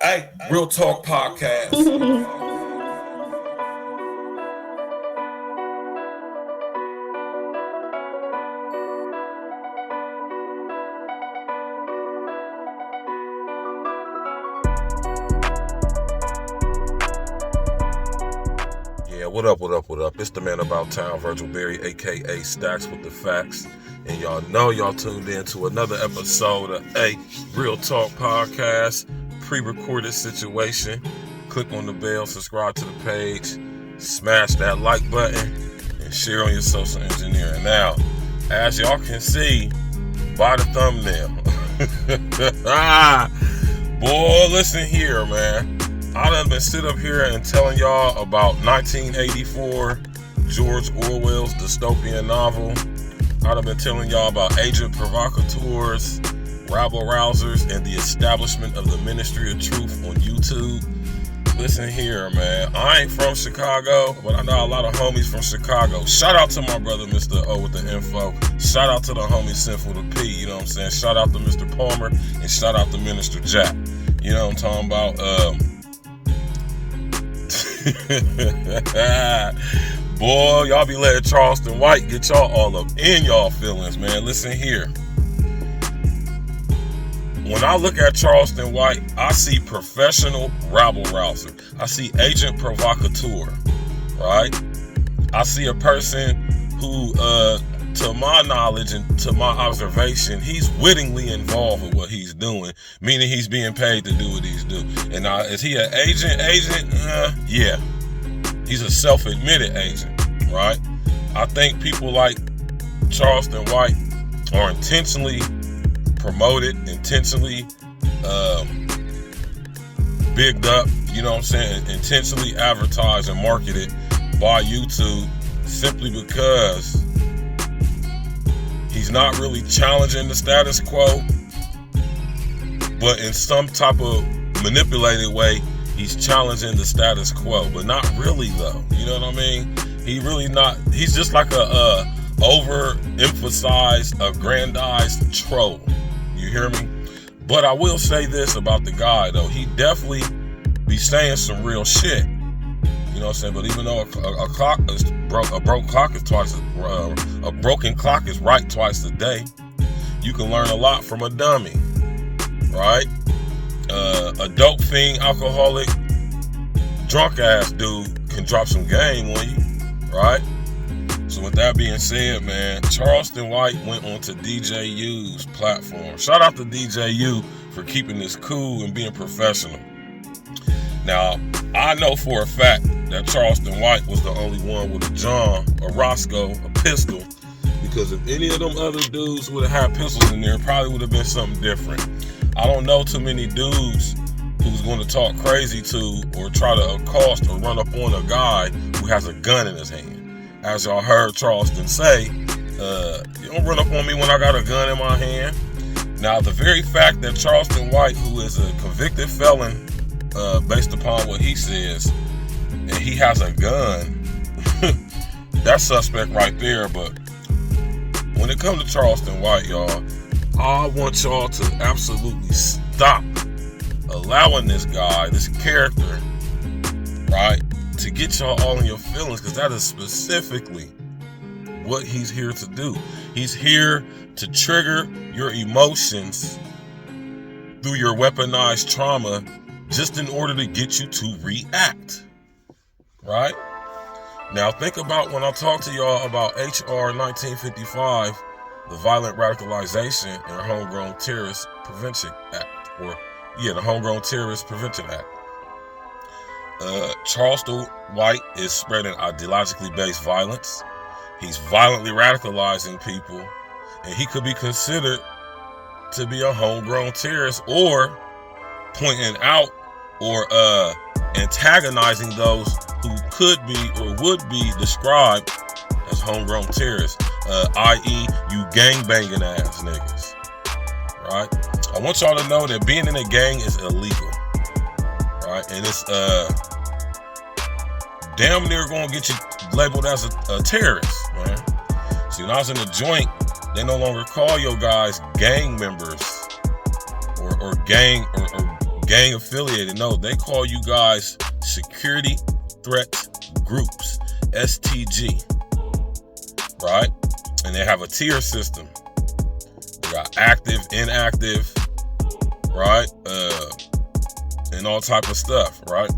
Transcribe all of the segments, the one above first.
Hey, Real Talk Podcast. Yeah, what up, what up, what up? It's the man about town, Virgil, aka Stacks with the Facts. And y'all know y'all tuned in to another episode of Real Talk Podcast, pre-recorded situation. Click on the bell, subscribe to the page, smash that like button, and share on your social engineering. Now, as y'all can see by the thumbnail, boy, listen here, man. I done been sit up here and telling y'all about 1984, George Orwell's dystopian novel. I done been telling y'all about Agent Provocateurs, Rabble Rousers, and the establishment of the Ministry of Truth on YouTube. Listen here, man. I ain't from Chicago, but I know a lot of homies from Chicago. Shout out to my brother, Mr. O with the info. Shout out to the homie Sinful to P, you know what I'm saying? Shout out to Mr. Palmer, and shout out to Minister Jack. You know what I'm talking about? Boy, y'all be letting Charleston White get y'all all up in y'all feelings, man. Listen here. When I look at Charleston White, I see professional rabble rouser. I see agent provocateur, right? I see a person who, to my knowledge and to my observation, he's wittingly involved with what he's doing, meaning he's being paid to do what he's doing. And now, is he an agent? Yeah. He's a self-admitted agent, right? I think people like Charleston White are intentionally promoted, intentionally bigged up, you know what I'm saying, intentionally advertised and marketed by YouTube simply because he's not really challenging the status quo, but in some type of manipulated way, he's challenging the status quo, but not really though. You know what I mean? He's just like a overemphasized, aggrandized troll. You hear me? But I will say this about the guy though. He definitely be saying some real shit. You know what I'm saying? But even though a broken clock is right twice a day, you can learn a lot from a dummy, right? A dope fiend, alcoholic, drunk ass dude can drop some game on you, right? So with that being said, man, Charleston White went onto DJU's platform. Shout out to DJU for keeping this cool and being professional. Now, I know for a fact that Charleston White was the only one with a John, a Roscoe, a pistol, because if any of them other dudes would have had pistols in there, it probably would have been something different. I don't know too many dudes who's going to talk crazy to or try to accost or run up on a guy who has a gun in his hand. As y'all heard Charleston say, you don't run up on me when I got a gun in my hand. Now, the very fact that Charleston White, who is a convicted felon, based upon what he says, and he has a gun, that's suspect right there. But when it comes to Charleston White, y'all, I want y'all to absolutely stop allowing this guy, this character, right, to get y'all all in your feelings, because that is specifically what he's here to do. He's here to trigger your emotions through your weaponized trauma just in order to get you to react, right? Now think about when I talk to y'all about HR 1955, the Violent Radicalization and Homegrown Terrorist Prevention Act, the Homegrown Terrorist Prevention Act. Charleston White is spreading ideologically based violence. He's violently radicalizing people, and he could be considered to be a homegrown terrorist, or pointing out or antagonizing those who could be or would be described as homegrown terrorists, i.e. you gangbanging ass niggas, right? I want y'all to know that being in a gang is illegal, right? And it's damn near gonna get you labeled as a terrorist, man. See, when I was in the joint, they no longer call your guys gang members or gang or gang affiliated. No, they call you guys security threat groups, STG, right? And they have a tier system. They got active, inactive, right? And all type of stuff, right?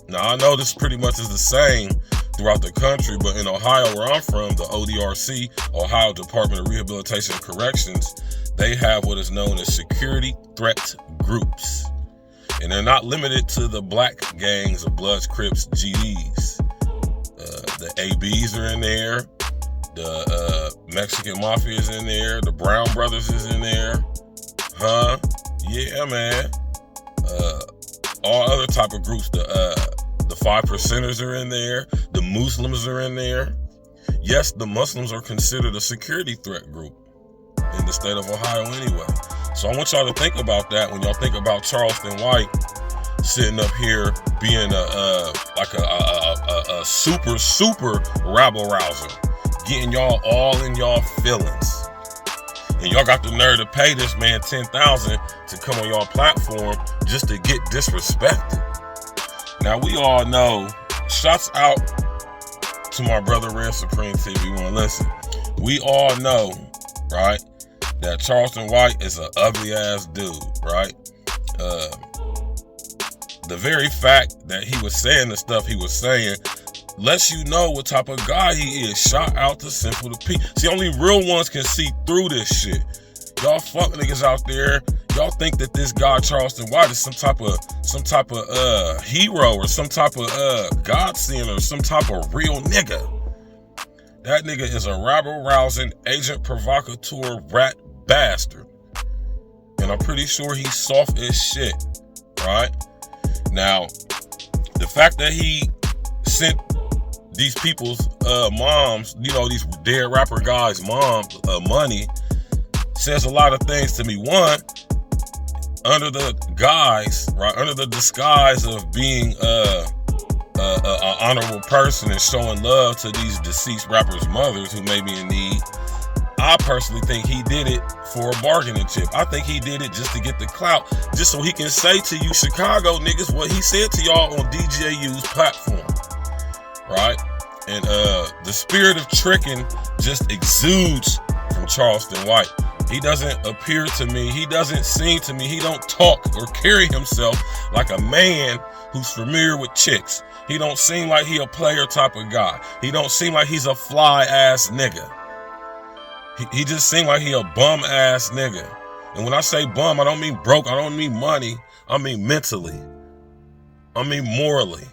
Now, I know this pretty much is the same throughout the country, but in Ohio, where I'm from, the ODRC, Ohio Department of Rehabilitation and Corrections, they have what is known as security threat groups. And they're not limited to the black gangs of Bloods, Crips, GDs. The ABs are in there. The Mexican Mafia is in there. The Brown Brothers is in there. Huh? Yeah, man. All other type of groups. The 5%ers are in there. The Muslims are in there. Yes, the Muslims are considered a security threat group in the state of Ohio anyway. So I want y'all to think about that when y'all think about Charleston White sitting up here being a super rabble rouser, getting y'all all in y'all feelings. And y'all got the nerve to pay this man $10,000 to come on y'all platform just to get disrespected. Now we all know, shouts out to my brother Red Supreme TV1. Listen, we all know, right, that Charleston White is an ugly ass dude, right? The very fact that he was saying the stuff he was saying lets you know what type of guy he is. Shout out to Simple to P. See, only real ones can see through this shit. Y'all fuck niggas out there, y'all think that this guy Charleston White is some type of hero or some type of godsend or some type of real nigga. That nigga is a rabble rousing, agent provocateur, rat bastard. And I'm pretty sure he's soft as shit, right? Now, the fact that he sent these people's moms, you know, these dead rapper guys' moms money says a lot of things to me. One, under the guise, right, under the disguise of being an honorable person and showing love to these deceased rappers' mothers who may be in need, I personally think he did it for a bargaining chip. I think he did it just to get the clout, just so he can say to you Chicago niggas what he said to y'all on DJU's platform, right? And the spirit of tricking just exudes from Charleston White. He doesn't appear to me, he doesn't seem to me, he don't talk or carry himself like a man who's familiar with chicks. He don't seem like he a player type of guy. He don't seem like he's a fly ass nigga. He just seemed like he a bum ass nigga. And when I say bum, I don't mean broke, I don't mean money. I mean mentally. I mean morally.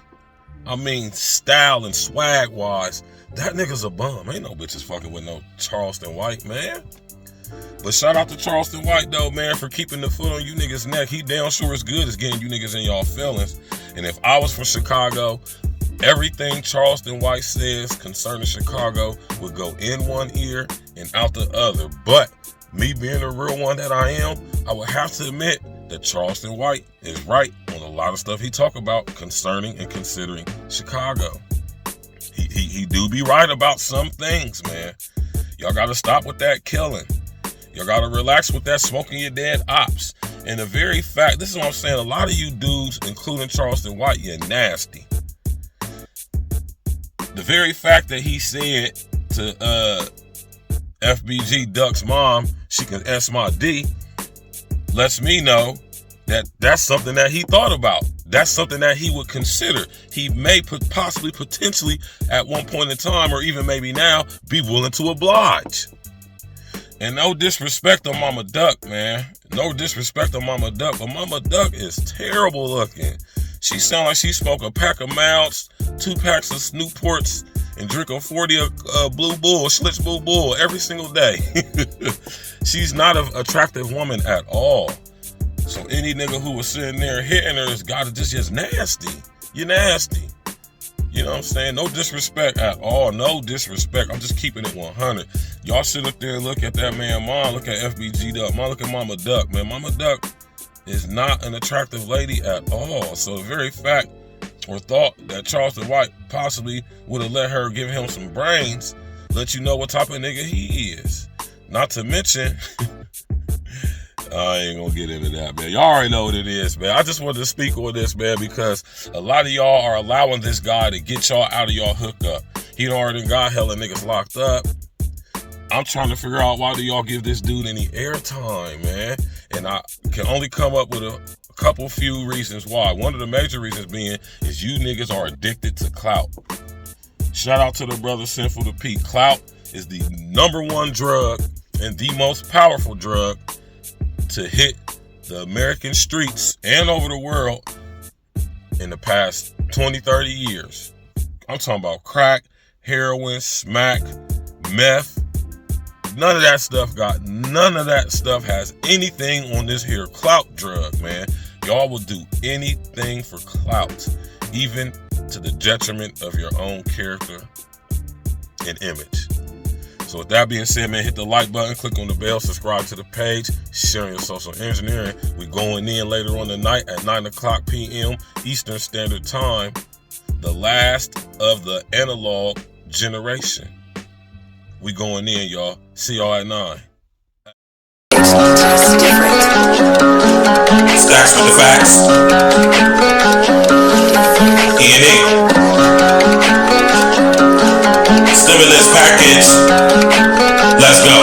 I mean style and swag wise. That nigga's a bum. Ain't no bitches fucking with no Charleston White, man. But shout out to Charleston White though, man, for keeping the foot on you niggas' neck. He damn sure is good as getting you niggas in y'all feelings. And if I was from Chicago, everything Charleston White says concerning Chicago would go in one ear and out the other. But me being the real one that I am, I would have to admit that Charleston White is right on a lot of stuff he talk about concerning and considering Chicago. He do be right about some things, man. Y'all gotta stop with that killing. Y'all gotta relax with that smoking your dead ops. And the very fact, this is what I'm saying, a lot of you dudes, including Charleston White, you're nasty. The very fact that he said to FBG Duck's mom, she can S my D, lets me know that that's something that he thought about. That's something that he would consider. He may possibly, potentially, at one point in time, or even maybe now, be willing to oblige. And no disrespect on Mama Duck, man. No disrespect on Mama Duck, but Mama Duck is terrible looking. She sound like she smoked a pack of Mounds, 2 packs of Newports, and drink a 40 of Blue Bull, Schlitz Blue Bull every single day. She's not an attractive woman at all. So any nigga who was sitting there hitting her has got to just nasty. You're nasty. You know what I'm saying? No disrespect at all. No disrespect. I'm just keeping it 100. Y'all sit up there and look at that man, mom. Look at FBG Duck. Mom, look at Mama Duck, man. Mama Duck is not an attractive lady at all. So the very fact or thought that Charleston White possibly would have let her give him some brains let you know what type of nigga he is. Not to mention, I ain't gonna get into that, man. Y'all already know what it is, man. I just wanted to speak on this, man, because a lot of y'all are allowing this guy to get y'all out of y'all hookup. He done already got hella niggas locked up. I'm trying to figure out why do y'all give this dude any airtime, man? And I can only come up with a few reasons why. One of the major reasons being is you niggas are addicted to clout. Shout out to the brother Sinful to Pete. Clout is the #1 drug and the most powerful drug to hit the American streets and over the world in the past 20, 30 years. I'm talking about crack, heroin, smack, meth. None of that stuff has anything on this here clout drug, man. Y'all will do anything for clout, even to the detriment of your own character and image. So with that being said, man, hit the like button, click on the bell, subscribe to the page, sharing your social engineering. We going in later on tonight at 9:00 p.m. Eastern Standard Time, the last of the analog generation. We going in, y'all. See y'all at 9. Stacks with the facts. E&E. Stimulus package. Let's go.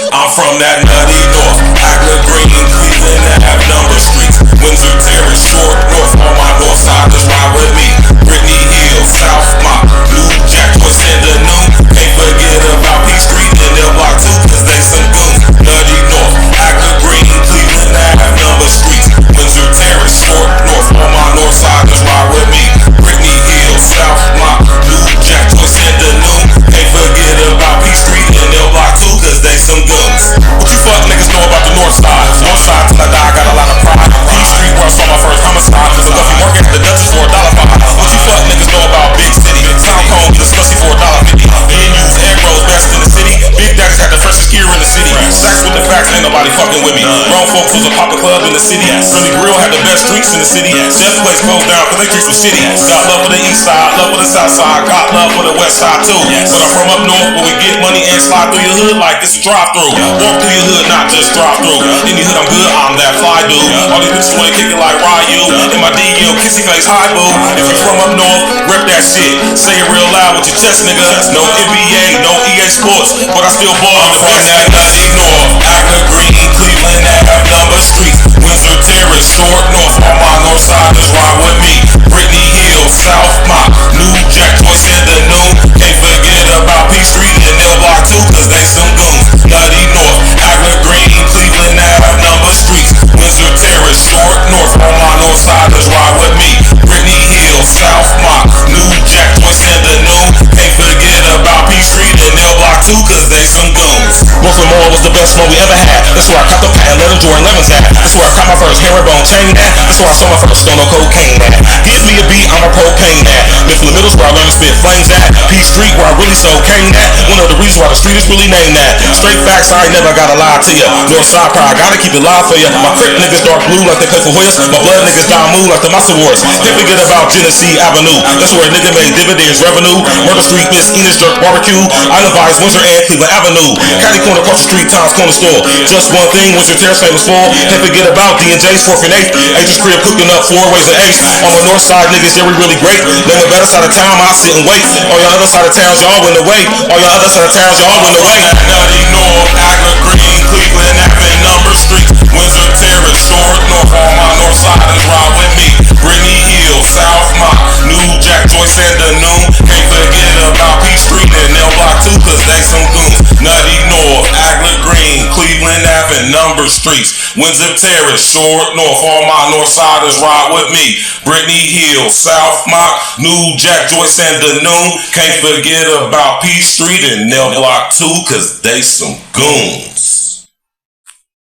I'm from that nutty north. Agla Green, Cleveland, that have number streets. Windsor Terrace, Short North. All my north siders ride with me. Brittany Hill, South Mott, New Jack, Joyce, and the Noon. Can't forget about P Street and L Block 2, cause they some goons. Nutty North, Agla Green, Cleveland, that have number streets. Windsor Terrace, Short North. All my north siders ride with me. Brittany Hill, South Mott, New Jack, Joyce, and the Noon. Can't forget about P Street and L Block 2, cause they some goons. What you fuck niggas know about the north side? North side till I die, got a lot of pride. P Street where I saw my first homicide. Cause the Duffy working at the Dutchess for $1.05. What you fuck niggas know about Big City? South Cone, get a slushy for $1.50. Venues, egg rolls, best in the city. Big Daddy's had the freshest gear in the city. Stacks with the facts, ain't nobody fucking with me. Grown folks was a Papa Club in the city. Philly Grill had the best drinks in the city. Chef place closed down cause they drinks were shitty. Got love for the east side, love for the south side. Got love for the west side too. But I'm from up north where we get money and slide through your hood like it's a drive-through. Walk through your hood, not just drive through. Any hood I'm good, I'm that fly dude. All these bitches wanna kick it like Ryu. In my DM, kissy face, hi boo. If you from up north, rep that shit. Say it real loud with your chest, nigga. No NBA, no EA Sports, but I still ball on the best. That nutty north, Agla Green, Cleveland, that have number streets. Windsor Terrace, Short North, all my north siders ride with me. Brittany Hill, South Mott, New Jack, Joyce, and the Noon. Can't forget about P Street and L Block 2, cause they some goons. Nutty North, Agla Green, Cleveland, that have number streets. Windsor Terrace, Short North, all my north siders ride with me. Brittany Hill, South Mott, New Jack, Joyce, and the Noon. Can't forget about P Street and L Block 2, cause they some goons. Brooklyn Mall was the best one we ever had. That's where I caught the patent leather Jordan Lemons at. That's where I caught my first herringbone chain at. That's where I saw my first stone of cocaine at. Give me a beat, I'm a propane at. Mifflin Middle's where I learned to spit flames at. P Street where I really sold cane at. One of the reasons why the street is really named that. Straight facts, I ain't never gotta lie to ya. Northside pride, gotta keep it live for ya. My Crip niggas dark blue like they play for Hoyas. My blood niggas down move like the Massa Wars. Can't forget about Genesee Avenue. That's where a nigga made dividends revenue. Murder Street, Miss Enos Jerk Barbecue. Island Vibes, Windsor and Cleveland Avenue. Caddy Corner, across the street, Tom's Corner Store. Just one thing, Windsor Terrace famous for. Can't forget about D&J's 4th and 8th. Agent's crib cooking up 4 ways and 8. On the north side, niggas, yeah, we really great. Name a better side of town, I sit and wait. All y'all other side of towns, y'all win the way. All y'all other side of towns, y'all win the way. Nutty North, Agla Green, Cleveland, having number streets. Windsor Terrace, Short North, all my north siders ride with me. Brittany Hill, South Mott, New Jack, Joyce, and the Noon. Can't forget about P Street and L Block 2, cause they some goons. Nutty North, Agla Green, Cleveland, having number streets. Windsor Terrace, Short North, all my north siders ride with me. Brittany Hill, South Mott, New Jack, Joyce, and the Noon. Can't forget about P Street and L Block 2, cause they some goons.